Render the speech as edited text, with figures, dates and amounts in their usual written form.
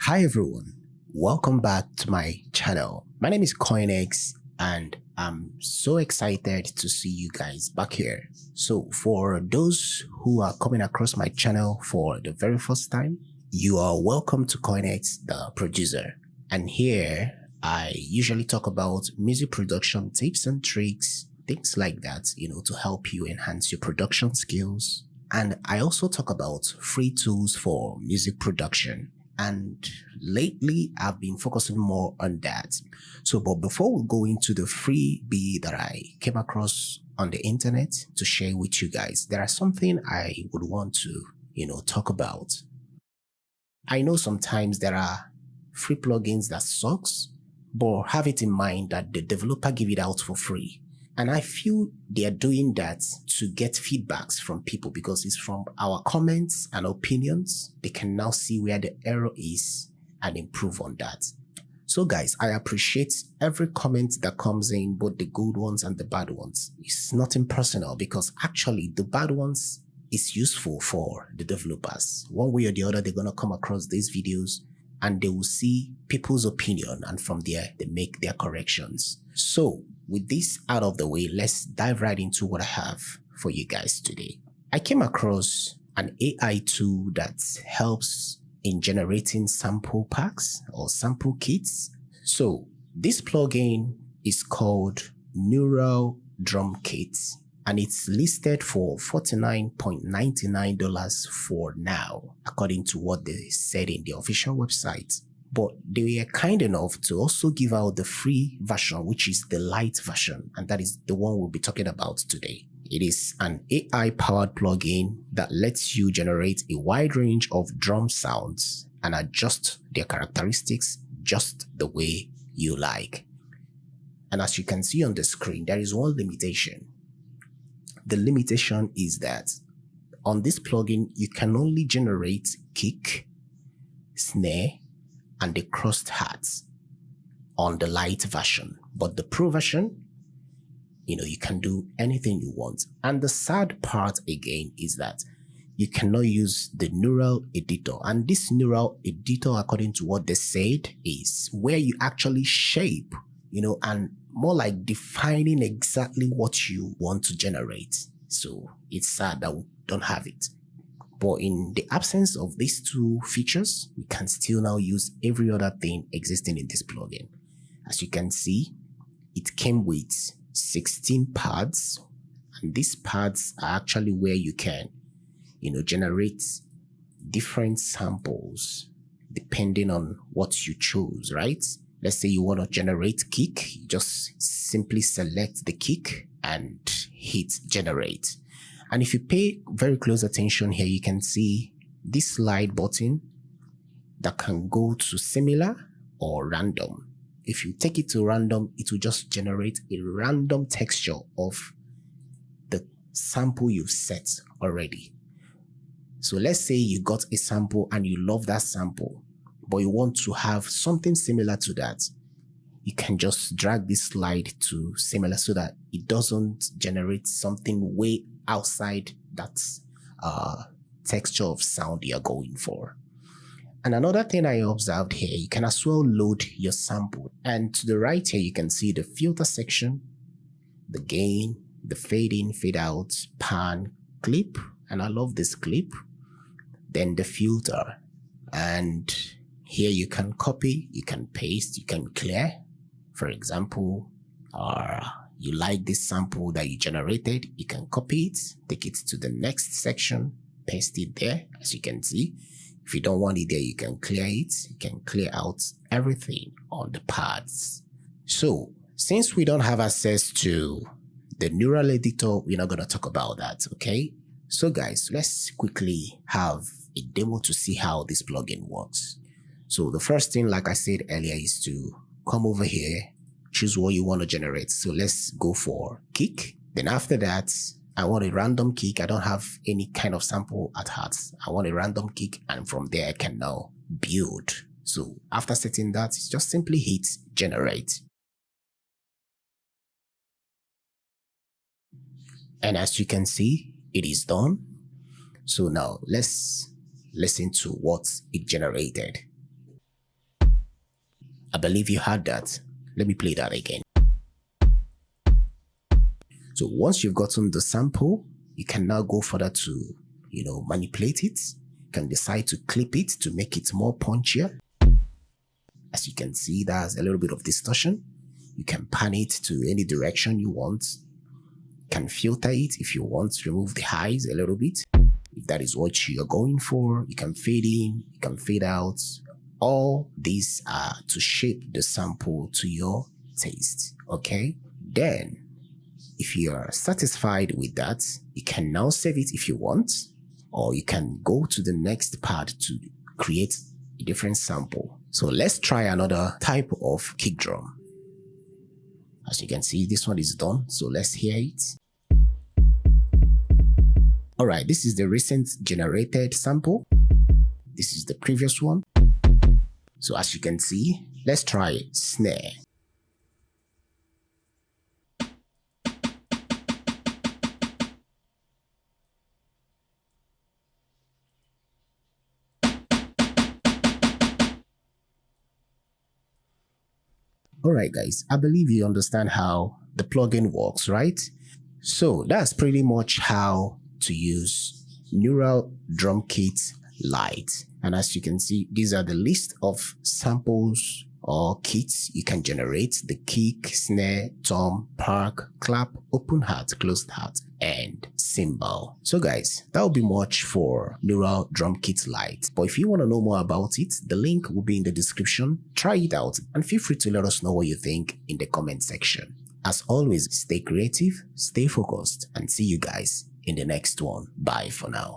Hi everyone, welcome back to my channel. My name is CoinX and I'm so excited to see you guys back here. So for those who are coming across my channel for the very first time, you are welcome to CoinX the producer. And here I usually talk about music production tips and tricks, things like that, to help you enhance your production skills. And I also talk about free tools for music production. And lately, I've been focusing more on that. But before we go into the freebie that I came across on the internet to share with you guys, there are something I would want to, talk about. I know sometimes there are free plugins that sucks, but have it in mind that the developer give it out for free. And I feel they're doing that to get feedbacks from people because it's from our comments and opinions. They can now see where the error is and improve on that. So guys, I appreciate every comment that comes in, both the good ones and the bad ones. It's nothing personal because actually the bad ones is useful for the developers. One way or the other, they're going to come across these videos and they will see people's opinion, and from there, they make their corrections. So with this out of the way, let's dive right into what I have for you guys today. I came across an AI tool that helps in generating sample packs or sample kits. So this plugin is called Neural Drum Kit, and it's listed for $49.99 for now, according to what they said in the official website. But they were kind enough to also give out the free version, which is the light version, and that is the one we'll be talking about today. It is an AI-powered plugin that lets you generate a wide range of drum sounds and adjust their characteristics just the way you like. And as you can see on the screen, there is one limitation. The limitation is that on this plugin, you can only generate kick, snare, and the crossed hats on the light version. But the pro version, you can do anything you want. And the sad part again is that you cannot use the neural editor. And this neural editor, according to what they said, is where you actually shape, and more like defining exactly what you want to generate. So it's sad that we don't have it. But in the absence of these two features, we can still now use every other thing existing in this plugin. As you can see, it came with 16 pads, and these pads are actually where you can, generate different samples depending on what you chose, right? Let's say you want to generate kick, you just simply select the kick and hit generate. And if you pay very close attention here, you can see this slide button that can go to similar or random. If you take it to random, it will just generate a random texture of the sample you've set already. So let's say you got a sample and you love that sample, but you want to have something similar to that. You can just drag this slide to similar so that it doesn't generate something way outside that texture of sound you're going for. And another thing I observed here, you can as well load your sample. And to the right here, you can see the filter section, the gain, the fade in, fade out, pan, clip. And I love this clip. Then the filter. And here you can copy, you can paste, you can clear. For example, you like this sample that you generated, you can copy it, take it to the next section, paste it there, as you can see. If you don't want it there, you can clear it. You can clear out everything on the pads. So, since we don't have access to the neural editor, we're not going to talk about that, okay? So guys, let's quickly have a demo to see how this plugin works. So the first thing, like I said earlier, is to come over here, choose what you want to generate. So let's go for kick. Then after that, I want a random kick. I don't have any kind of sample at heart. I want a random kick, and from there I can now build. So after setting that, just simply hit generate. And as you can see, it is done. So now let's listen to what it generated. I believe you had that. Let me play that again. So once you've gotten the sample, you can now go further to, manipulate it. You can decide to clip it to make it more punchier. As you can see, there's a little bit of distortion. You can pan it to any direction you want. You can filter it if you want to remove the highs a little bit. If that is what you're going for, you can fade in, you can fade out. All these are to shape the sample to your taste, okay? Then, if you're satisfied with that, you can now save it if you want, or you can go to the next part to create a different sample. So let's try another type of kick drum. As you can see, this one is done, so let's hear it. Alright, this is the recent generated sample. This is the previous one. So as you can see, let's try snare. Alright guys, I believe you understand how the plugin works, right? So that's pretty much how to use Neural Drum Kit Lite. And as you can see, these are the list of samples or kits you can generate: the kick, snare, tom, park, clap, open hat, closed hat, and cymbal. So guys, that will be much for Neural Drum Kit Lite. But if you want to know more about it, the link will be in the description. Try it out and feel free to let us know what you think in the comment section. As always, stay creative, stay focused, and see you guys in the next one. Bye for now.